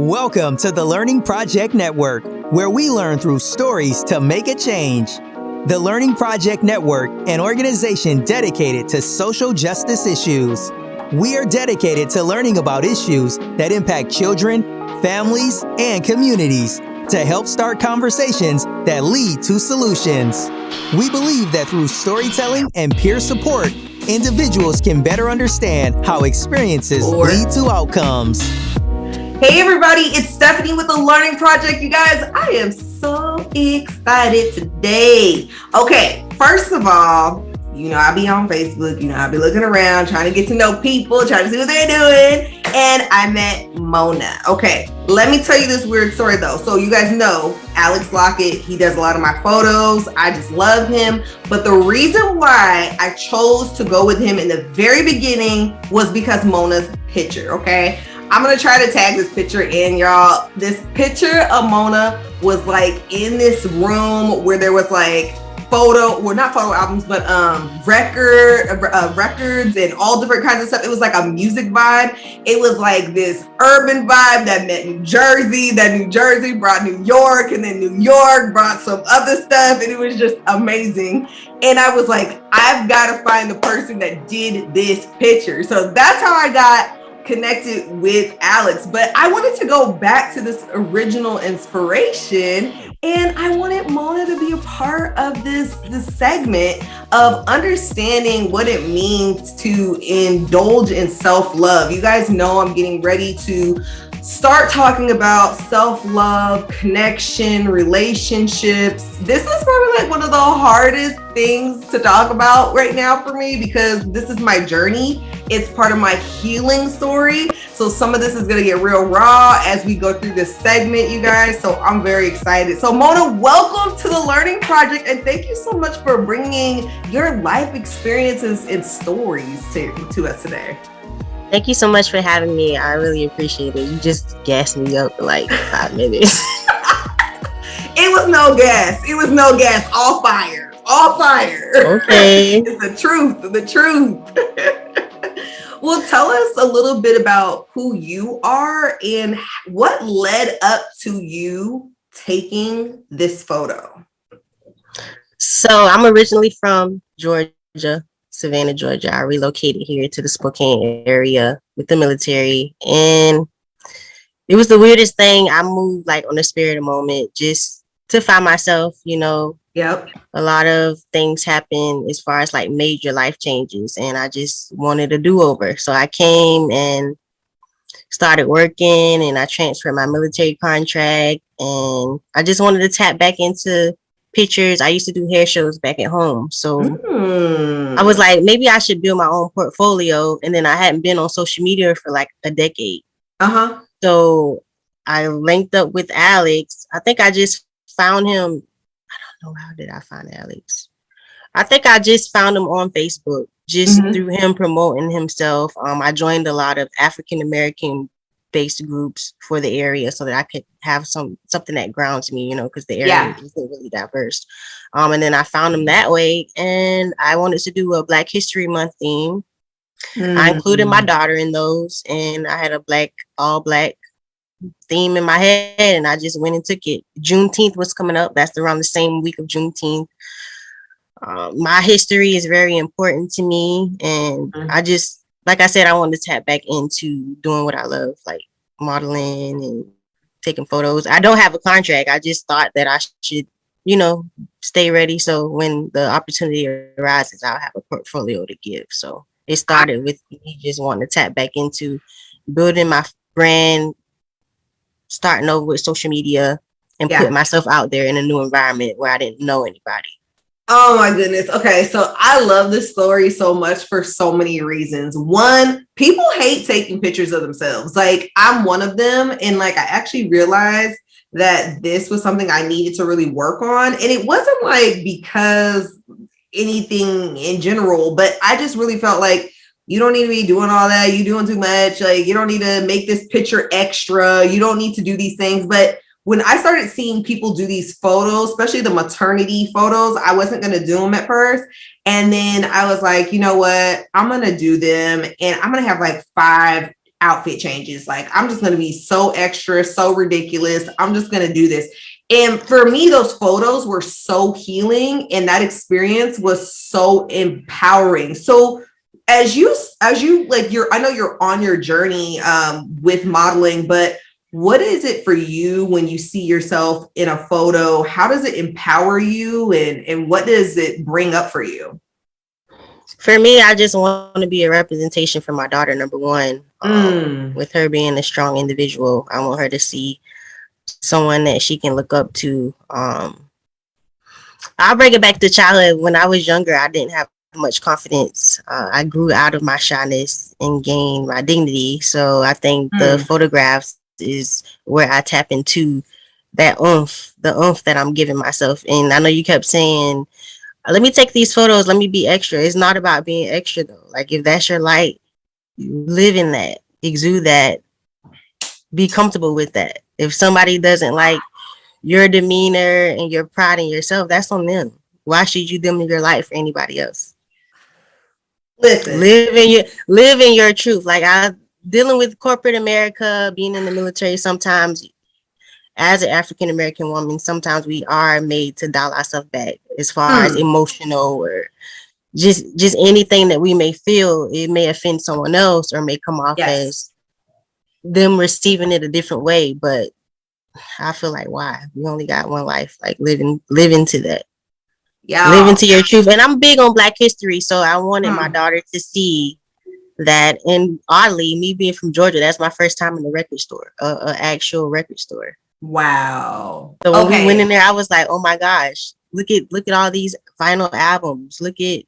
Welcome to the Learning Project Network, where we learn through stories to make a change. The Learning Project Network, an organization dedicated to social justice issues. We are dedicated to learning about issues that impact children, families, and communities to help start conversations that lead to solutions. We believe that through storytelling and peer support, individuals can better understand how experiences lead to outcomes. Hey everybody, it's Stephanie with the Learning Project. You guys, I am so excited today. Okay, first of all, I be on Facebook, I be looking around, trying to get to know people, trying to see what they're doing, and I met Mona. Okay, let me tell you this weird story though. So you guys know Alex Lockett, he does a lot of my photos. I just love him. But the reason why I chose to go with him in the very beginning was because Mona's picture, okay? I'm going to try to tag this picture in, y'all. This picture of Mona was like in this room where there was like not photo albums, but records and all different kinds of stuff. It was like a music vibe. It was like this urban vibe that met New Jersey, that New Jersey brought New York, and then New York brought some other stuff. And it was just amazing. And I was like, I've got to find the person that did this picture. So that's how I got connected with Alex. But I wanted to go back to this original inspiration, and I wanted Mona to be a part of this segment of understanding what it means to indulge in self-love. You guys know I'm getting ready to start talking about self-love, connection, relationships. This is probably like one of the hardest things to talk about right now for me because this is my journey. It's part of my healing story. So some of this is going to get real raw as we go through this segment, you guys. So I'm very excited. So Mona, welcome to the Learning Project. And thank you so much for bringing your life experiences and stories to us today. Thank you so much for having me. I really appreciate it. You just gassed me up for like 5 minutes. It was no gas. All fire. Okay. It's the truth. Well, tell us a little bit about who you are and what led up to you taking this photo. So I'm originally from Georgia. Savannah, Georgia. I relocated here to the Spokane area with the military, and it was the weirdest thing. I moved like on the spur of the moment just to find myself, Yep. A lot of things happen as far as like major life changes, and I just wanted a do-over. So I came and started working, and I transferred my military contract, and I just wanted to tap back into pictures. I used to do hair shows back at home. So I was like, maybe I should build my own portfolio. And then I hadn't been on social media for like a decade. So I linked up with Alex. I think I just found him. I don't know, how did I find Alex? I think I just found him on Facebook, just through him promoting himself. I joined a lot of African-American based groups for the area so that I could have something that grounds me, because the area is really diverse. And then I found them that way, and I wanted to do a Black History Month theme. I included my daughter in those, and I had a all black theme in my head, and I just went and took it. Juneteenth was coming up. That's around the same week of Juneteenth. My history is very important to me, and I just, like I said, I wanted to tap back into doing what I love, like modeling and taking photos. I don't have a contract. I just thought that I should, stay ready. So when the opportunity arises, I'll have a portfolio to give. So it started with me just wanting to tap back into building my brand, starting over with social media, and putting myself out there in a new environment where I didn't know anybody. Oh my goodness. Okay. So I love this story so much for so many reasons. One, people hate taking pictures of themselves. Like I'm one of them. And like, I actually realized that this was something I needed to really work on. And it wasn't like because anything in general, but I just really felt like you don't need to be doing all that. You're doing too much. Like you don't need to make this picture extra. You don't need to do these things. But when I started seeing people do these photos, especially the maternity photos, I wasn't going to do them at first. And then I was like, you know what? I'm going to do them. And I'm going to have like 5 outfit changes. Like, I'm just going to be so extra, so ridiculous. I'm just going to do this. And for me, those photos were so healing, and that experience was so empowering. So as you like, I know you're on your journey with modeling, but what is it for you when you see yourself in a photo? How does it empower you, and what does it bring up for you? For me, I just want to be a representation for my daughter, number one. With her being a strong individual, I want her to see someone that she can look up to. I'll bring it back to childhood. When I was younger, I didn't have much confidence. I grew out of my shyness and gained my dignity. So I think the photographs is where I tap into that the oomph that I'm giving myself. And I know you kept saying, let me take these photos, let me be extra. It's not about being extra though. Like, if that's your light, live in that, exude that, be comfortable with that. If somebody doesn't like your demeanor and your pride in yourself, that's on them. Why should you dim your light for anybody else? Listen, live in your truth. Like, I dealing with corporate America, being in the military, sometimes as an African American woman, sometimes we are made to dial ourselves back as far as emotional or just anything that we may feel. It may offend someone else or may come off as them receiving it a different way. But I feel like, why? We only got one life. Like, live into that. Yeah. Live into your truth. And I'm big on Black history, so I wanted my daughter to see that. And oddly, me being from Georgia, that's my first time in the record store, an actual record store. Wow. So when we went in there, I was like, oh my gosh, look at all these vinyl albums. Look at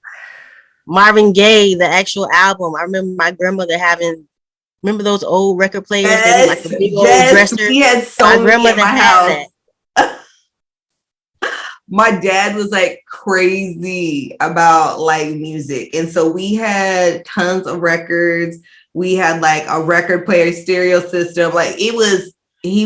Marvin Gaye, the actual album. I remember my grandmother remember those old record players? They were like a big old dresser. We had so my many grandmother in my had house. that. My dad was like crazy about like music. And so we had tons of records. We had like a record player stereo system. Like, he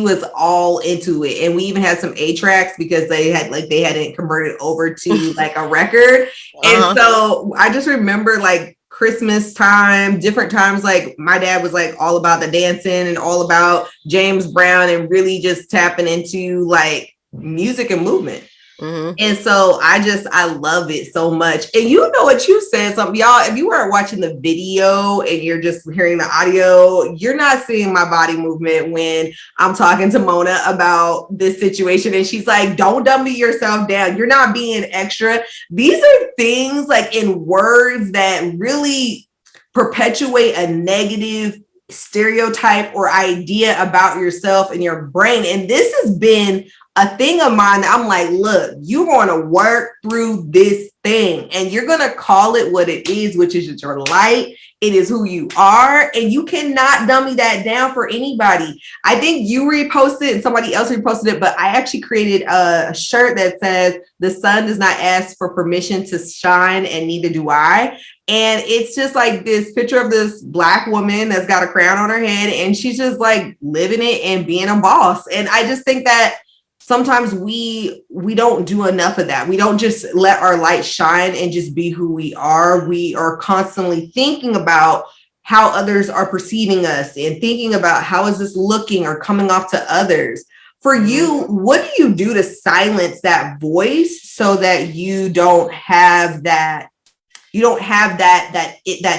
was all into it. And we even had some 8-tracks because they hadn't converted over to like a record. And so I just remember like Christmas time, different times, like my dad was like all about the dancing and all about James Brown and really just tapping into like music and movement. And so I love it so much. And you know what, you said something, y'all, if you weren't watching the video and you're just hearing the audio, you're not seeing my body movement when I'm talking to Mona about this situation. And she's like, don't dummy yourself down. You're not being extra. These are things like in words that really perpetuate a negative stereotype or idea about yourself and your brain. And this has been a thing of mine. I'm like, look, you're going to work through this thing and you're going to call it what it is, which is your light. It is who you are. And you cannot dummy that down for anybody. I think you reposted and somebody else reposted it, but I actually created a shirt that says, the sun does not ask for permission to shine and neither do I. And it's just like this picture of this Black woman that's got a crown on her head and she's just like living it and being a boss. And I just think that sometimes we don't do enough of that. We don't just let our light shine and just be who we are. We are constantly thinking about how others are perceiving us and thinking about how is this looking or coming off to others. For you, what do you do to silence that voice so that you don't have that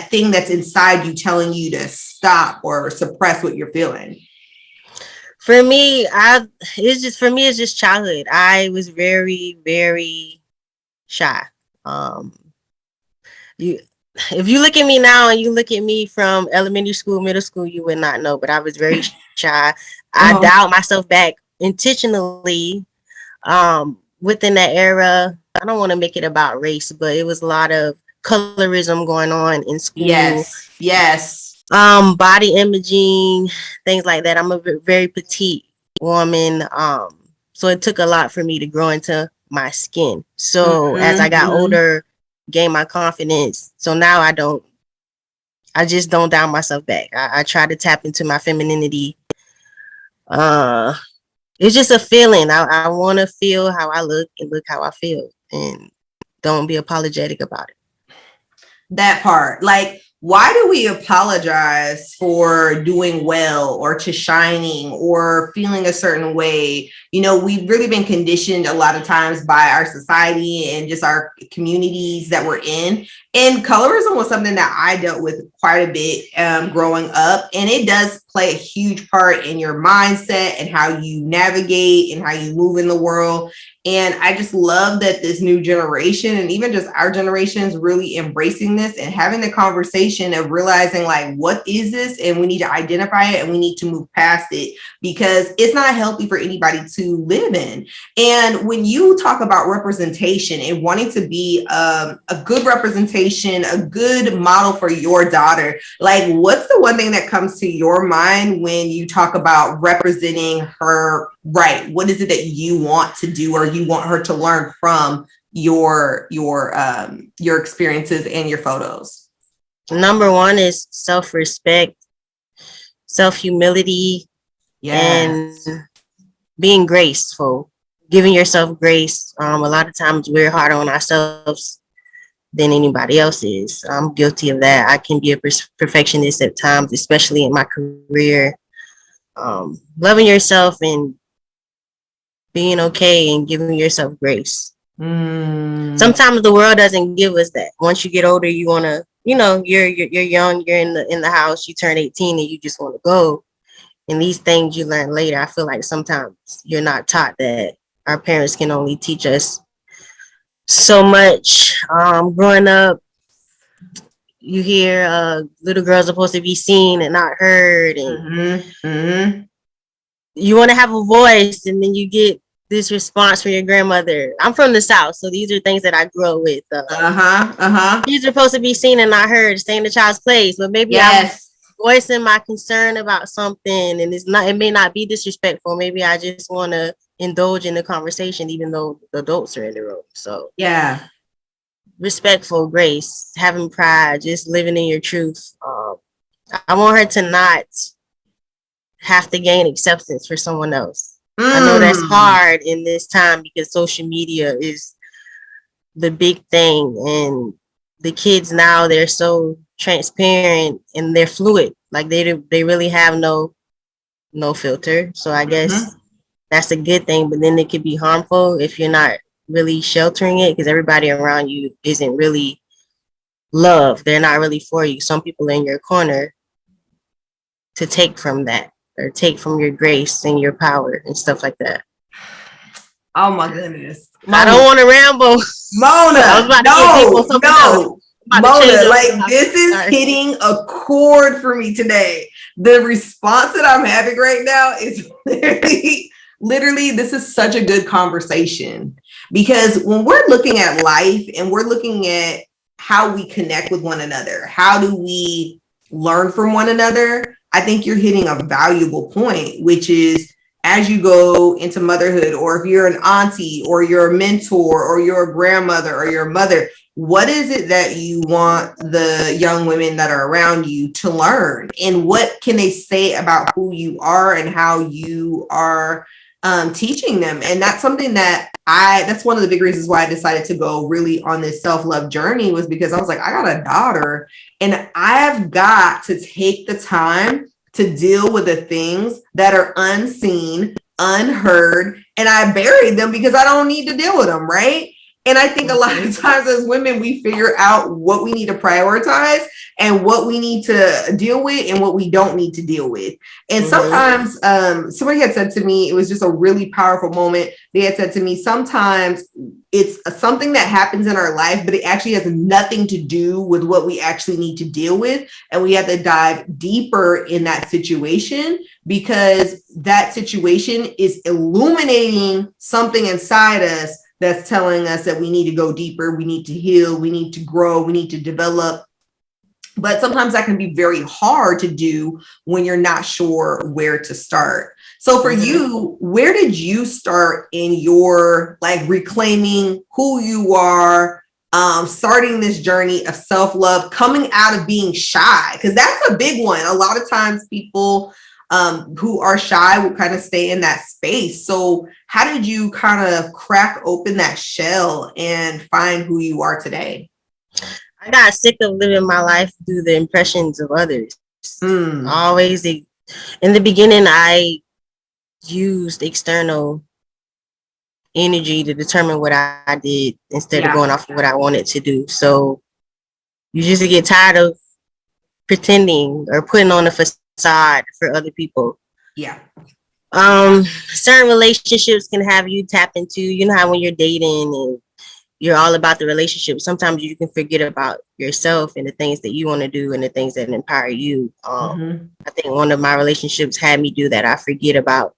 thing that's inside you telling you to stop or suppress what you're feeling? For me, it's just childhood. I was very, very shy. If you look at me now and you look at me from elementary school, middle school, you would not know, but I was very shy. I dialed myself back intentionally within that era. I don't want to make it about race, but it was a lot of colorism going on in school. Yes. Body imaging, things like that. I'm a very petite woman. So it took a lot for me to grow into my skin. So as I got older, gained my confidence. So now I just don't down myself back. I try to tap into my femininity. It's just a feeling. I want to feel how I look and look how I feel and don't be apologetic about it. That part, like, why do we apologize for doing well or to shining or feeling a certain way? You know, we've really been conditioned a lot of times by our society and just our communities that we're in. And colorism was something that I dealt with quite a bit growing up. And it does play a huge part in your mindset and how you navigate and how you move in the world. And I just love that this new generation and even just our generation is really embracing this and having the conversation of realizing like, what is this? And we need to identify it and we need to move past it because it's not healthy for anybody to live in. And when you talk about representation and wanting to be a good representation, a good model for your daughter, like what's the one thing that comes to your mind when you talk about representing her right? What is it that you want to do or you want her to learn from your experiences and your photos? Number one is self-respect, self-humility, and being graceful, giving yourself grace. A lot of times we're harder on ourselves than anybody else is. I'm guilty of that. I can be a perfectionist at times, especially in my career. Loving yourself and being okay and giving yourself grace. Sometimes the world doesn't give us that. Once you get older, you want to, you're young, you're in the house, you turn 18 and you just want to go. And these things you learn later, I feel like sometimes you're not taught that. Our parents can only teach us so much. Growing up, you hear little girls are supposed to be seen and not heard. And you want to have a voice, and then you get this response from your grandmother. I'm from the South, so these are things that I grew up with. These are supposed to be seen and not heard. Stay in the child's place, but maybe I'm voicing my concern about something, and it may not be disrespectful. Maybe I just want to indulge in the conversation, even though the adults are in the room. So respectful, grace, having pride, just living in your truth. I want her to not have to gain acceptance for someone else. I know that's hard in this time because social media is the big thing, and the kids now, they're so transparent and they're fluid. Like they really have no filter. So I guess that's a good thing, but then it could be harmful if you're not really sheltering it, because everybody around you isn't really love. They're not really for you. Some people are in your corner to take from that, or take from your grace and your power and stuff like that. Oh my goodness. Mona. I don't want to ramble. Mona, Mona, like this is hitting a chord for me today. The response that I'm having right now is literally, this is such a good conversation, because when we're looking at life and we're looking at how we connect with one another, how do we learn from one another? I think you're hitting a valuable point, which is as you go into motherhood, or if you're an auntie or you're a mentor or you're a grandmother or your mother, what is it that you want the young women that are around you to learn? And what can they say about who you are and how you are teaching them? And that's something that that's one of the big reasons why I decided to go really on this self-love journey, was because I was like, I got a daughter and I've got to take the time to deal with the things that are unseen, unheard, and I buried them because I don't need to deal with them, right? And I think a lot of times as women, we figure out what we need to prioritize and what we need to deal with and what we don't need to deal with. And sometimes somebody had said to me, it was just a really powerful moment. They had said to me, sometimes it's something that happens in our life, but it actually has nothing to do with what we actually need to deal with. And we have to dive deeper in that situation, because that situation is illuminating something inside us that's telling us that we need to go deeper, we need to heal, we need to grow, we need to develop. But sometimes that can be very hard to do when you're not sure where to start. So for you, where did you start in your reclaiming who you are, starting this journey of self-love, coming out of being shy? Because that's a big one. A lot of times people who are shy will kind of stay in that space. So how did you kind of crack open that shell and find who you are today? I got sick of living my life through the impressions of others. Mm, Always, in the beginning, I used external energy to determine what I did instead of going yeah, off of what I wanted to do. So you just get tired of pretending or putting on a facade for other people. yeah, Certain relationships can have you tap into, you know how when you're dating and you're all about the relationship, sometimes you can forget about yourself and the things that you want to do and the things that empower you. hmm, I think one of my relationships had me do that. I forget about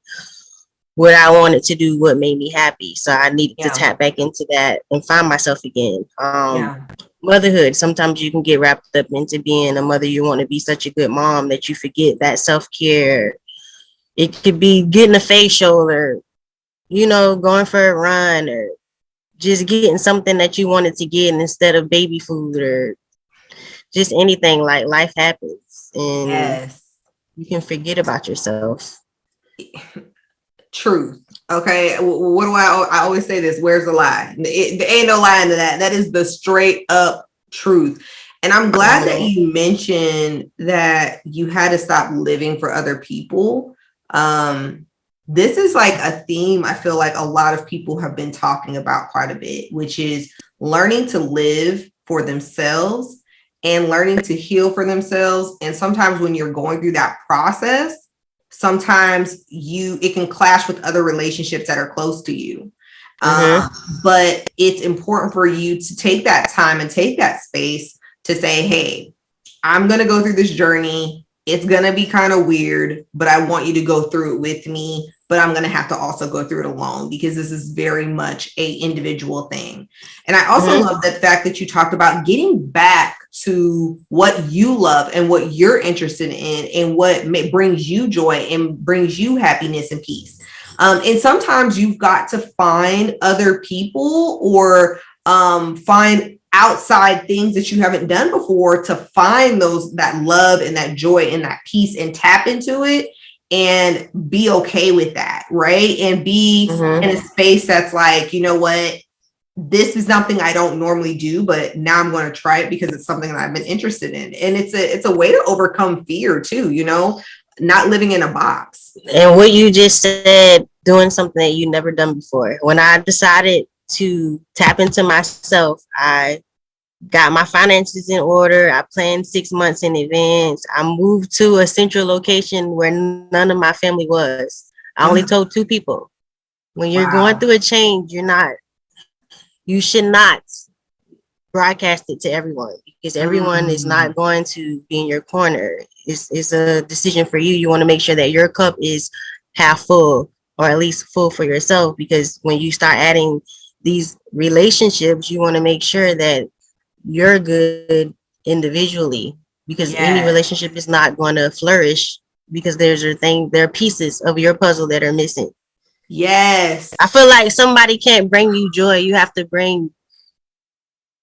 what I wanted to do, what made me happy. So I needed to yeah, tap back into that and find myself again. yeah, Motherhood, sometimes you can get wrapped up into being a mother. You want to be such a good mom that you forget that self-care. It could be getting a facial or, going for a run or just getting something that you wanted to get instead of baby food or just anything. Like life happens and yes. you can forget about yourself. Truth. Okay. What do I always say this? Where's the lie? There ain't no lie into that. That is the straight up truth. And I'm glad that Mhm. you mentioned that you had to stop living for other people. Um, this is like a theme I feel like a lot of people have been talking about quite a bit, which is learning to live for themselves and learning to heal for themselves. And sometimes when you're going through that process, sometimes it can clash with other relationships that are close to you. Mhm. But it's important for you to take that time and take that space to say, hey, I'm going to go through this journey. It's going to be kind of weird, but I want you to go through it with me. But I'm going to have to also go through it alone because this is very much a individual thing. And I also Mhm. love the fact that you talked about getting back to what you love and what you're interested in and what brings you joy and brings you happiness and peace. And sometimes you've got to find other people or find outside things that you haven't done before to find that love and that joy and that peace and tap into it and be okay with that, right? And be in Mhm. a space that's like, you know what, this is something I don't normally do, but now I'm going to try it because it's something that I've been interested in. And it's a way to overcome fear too, not living in a box. And what you just said, doing something that you never done before. When I decided to tap into myself, I got my finances in order. I planned 6 months in advance. I moved to a central location where none of my family was. I only told two people. When you're going Wow. through a change, you should not broadcast it to everyone because everyone is Mm, not going to be in your corner. It's a decision for you. You want to make sure that your cup is half full or at least full for yourself because when you start adding these relationships, you want to make sure that you're good individually because any yes. relationship is not going to flourish because there are pieces of your puzzle that are missing. Yes. I feel like somebody can't bring you joy. You have to bring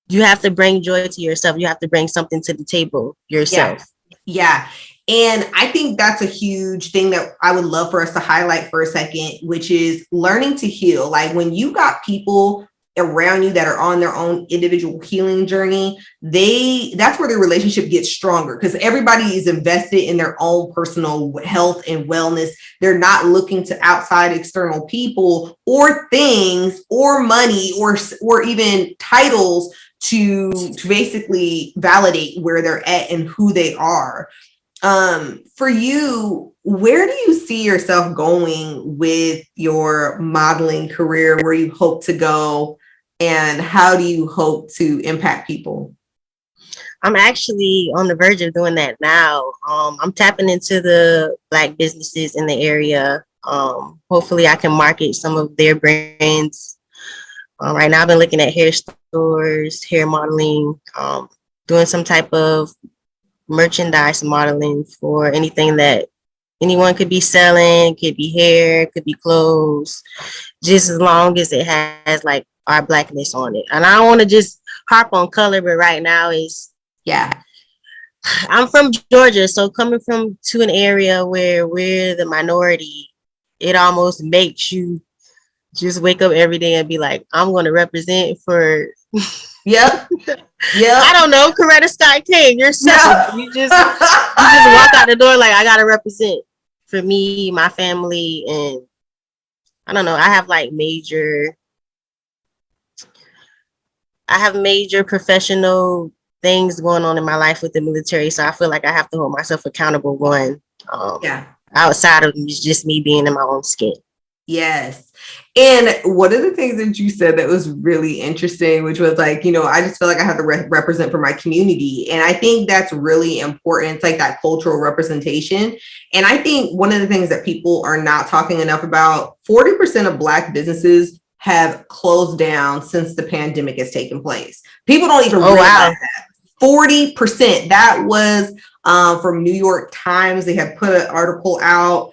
joy to yourself. You have to bring something to the table Yeah. yourself. Yeah. And I think that's a huge thing that I would love for us to highlight for a second, which is learning to heal. Like when you got people around you that are on their own individual healing journey, that's where the relationship gets stronger because everybody is invested in their own personal health and wellness. They're not looking to outside external people or things or money or even titles to basically validate where they're at and who they are. For you, where do you see yourself going with your modeling career? Where you hope to go, and how do you hope to impact people? I'm actually on the verge of doing that now. I'm tapping into the Black businesses in the area. Hopefully, I can market some of their brands. Right now, I've been looking at hair stores, hair modeling, doing some type of merchandise modeling for anything that anyone could be selling. Could be hair, could be clothes, just as long as it has like our blackness on it. And I don't want to just harp on color, but right now is Yeah. I'm from Georgia, so coming from to an area where we're the minority, it almost makes you just wake up every day and be like, I'm going to represent for Yep. I don't know, Coretta Scott King yourself. No. You just walk out the door like, I gotta represent for me, my family, and I don't know. I have major professional things going on in my life with the military, so I feel like I have to hold myself accountable one Yeah. outside of just me being in my own skin. Yes. And one of the things that you said that was really interesting, which was like, I just feel like I have to represent for my community. And I think that's really important. It's like that cultural representation. And I think one of the things that people are not talking enough about, 40% of Black businesses have closed down since the pandemic has taken place. People don't even realize that. 40%. That was from New York Times. They had put an article out.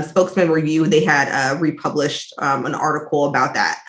Spokesman Review, they had republished an article about that.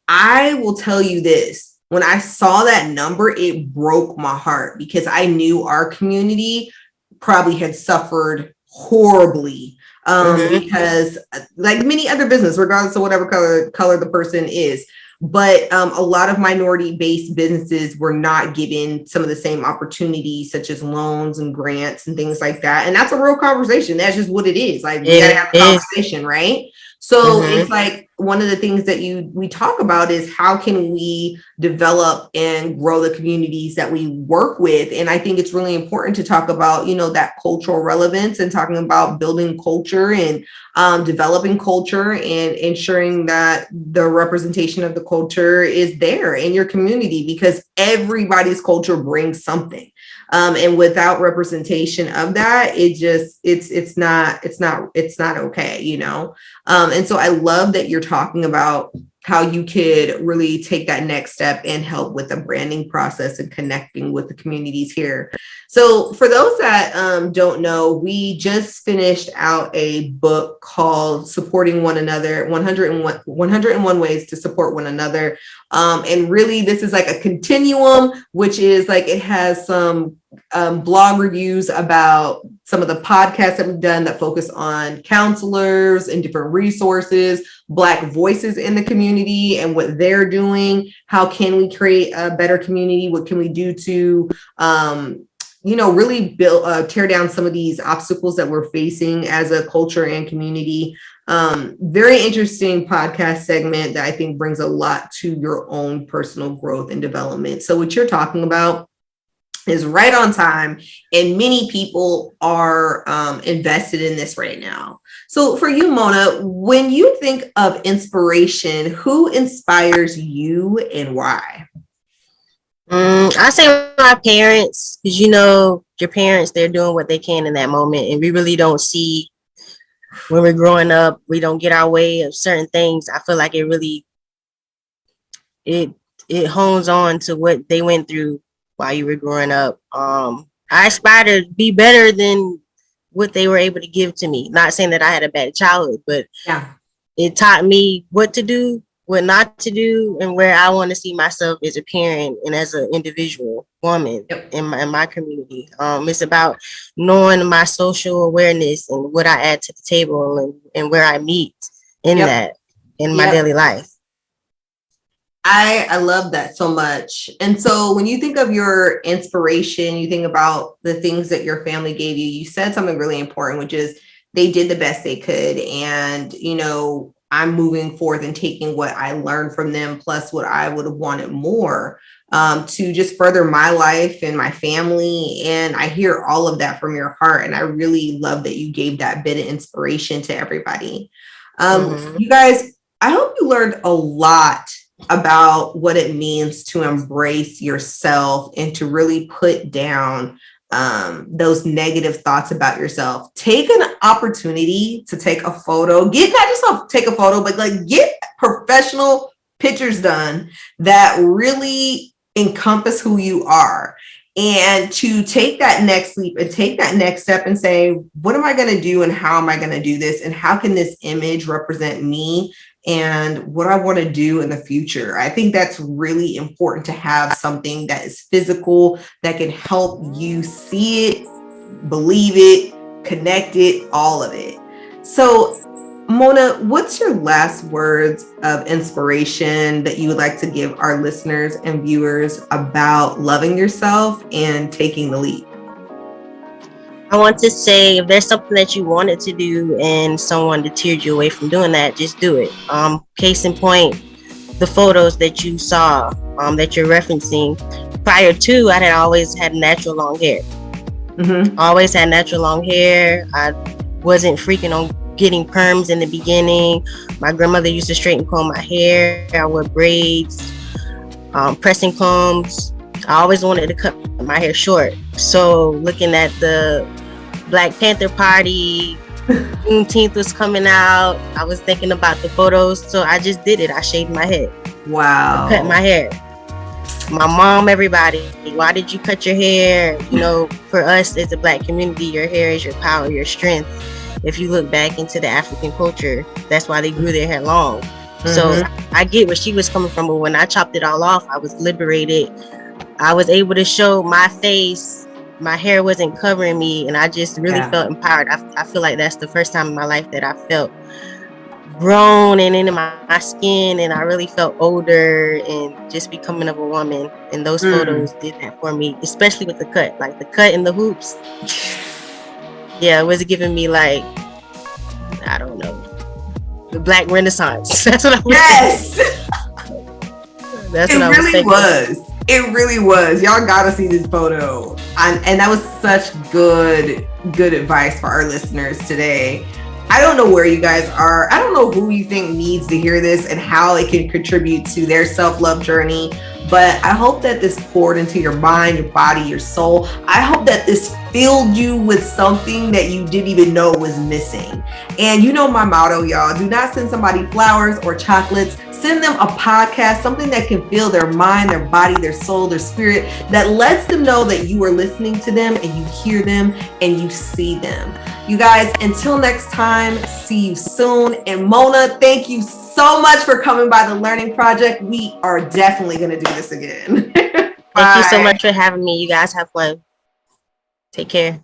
I will tell you this, when I saw that number, it broke my heart because I knew our community probably had suffered horribly because like many other business, regardless of whatever color the person is, but a lot of minority-based businesses were not given some of the same opportunities, such as loans and grants and things like that. And that's a real conversation. That's just what it is. Like, we gotta have a conversation, right? So it's like one of the things that we talk about is how can we develop and grow the communities that we work with. And I think it's really important to talk about, that cultural relevance and talking about building culture and developing culture and ensuring that the representation of the culture is there in your community, because everybody's culture brings something. And without representation of that, it's not okay, and so I love that you're talking about how you could really take that next step and help with the branding process and connecting with the communities here. So for those that don't know, we just finished out a book called Supporting One Another, 101 Ways to Support One Another. And really, this is like a continuum, which is like it has some blog reviews about some of the podcasts that we've done that focus on counselors and different resources, Black voices in the community and what they're doing. How can we create a better community? What can we do to really build, tear down some of these obstacles that we're facing as a culture and community. Very interesting podcast segment that I think brings a lot to your own personal growth and development. So what you're talking about is right on time, and many people are invested in this right now. So for you, Mona, when you think of inspiration, who inspires you and why? I say my parents, because your parents, they're doing what they can in that moment, and we really don't see when we're growing up, we don't get our way of certain things. I feel like it really it hones on to what they went through while you were growing up. I aspire to be better than what they were able to give to me. Not saying that I had a bad childhood, but it taught me what to do, what not to do, and where I want to see myself as a parent and as an individual woman in my community. It's about knowing my social awareness and what I add to the table and where I meet in that in my daily life. I love that so much. And so when you think of your inspiration, you think about the things that your family gave you, you said something really important, which is they did the best they could. And, I'm moving forth and taking what I learned from them, plus what I would have wanted more to just further my life and my family. And I hear all of that from your heart. And I really love that you gave that bit of inspiration to everybody. You guys, I hope you learned a lot about what it means to embrace yourself and to really put down those negative thoughts about yourself. Take an opportunity to take a photo. Get not just take a photo, but like get professional pictures done that really encompass who you are. And to take that next leap and take that next step and say, what am I going to do and how am I going to do this? And how can this image represent me and what I want to do in the future? I think that's really important to have something that is physical, that can help you see it, believe it, connect it, all of it. So Mona, what's your last words of inspiration that you would like to give our listeners and viewers about loving yourself and taking the leap? I want to say, if there's something that you wanted to do and someone deterred you away from doing that, just do it. Case in point, the photos that you saw, that you're referencing. Prior to, I had always had natural long hair. Mm-hmm. Always had natural long hair. I wasn't freaking on getting perms in the beginning. My grandmother used to straighten comb my hair. I wore braids, pressing combs. I always wanted to cut my hair short. So looking at the Black Panther Party, Juneteenth was coming out. I was thinking about the photos, so I just did it. I shaved my head. Wow. I cut my hair. My mom, everybody, why did you cut your hair? You know, for us as a Black community, your hair is your power, your strength. If you look back into the African culture, that's why they grew their hair long. Mm-hmm. So I get where she was coming from, but when I chopped it all off, I was liberated. I was able to show my face. My hair wasn't covering me, and I just really felt empowered. I feel like that's the first time in my life that I felt grown and into my skin, and I really felt older and just becoming of a woman. And those photos did that for me, especially with the cut, like the cut and the hoops. Yeah, it was giving me, like, I don't know, the Black Renaissance. That's what I was thinking. That's what I was thinking. It really was. It really was. Y'all gotta see this photo. And that was such good advice for our listeners today. I don't know where you guys are. I don't know who you think needs to hear this and how it can contribute to their self-love journey. But I hope that this poured into your mind, your body, your soul. I hope that this filled you with something that you didn't even know was missing. And you know my motto, y'all. Do not send somebody flowers or chocolates. Send them a podcast, something that can fill their mind, their body, their soul, their spirit, that lets them know that you are listening to them and you hear them and you see them. You guys, until next time, see you soon. And Mona, thank you so much for coming by the Learning Project. We are definitely going to do this again. Thank you so much for having me. You guys have fun. Take care.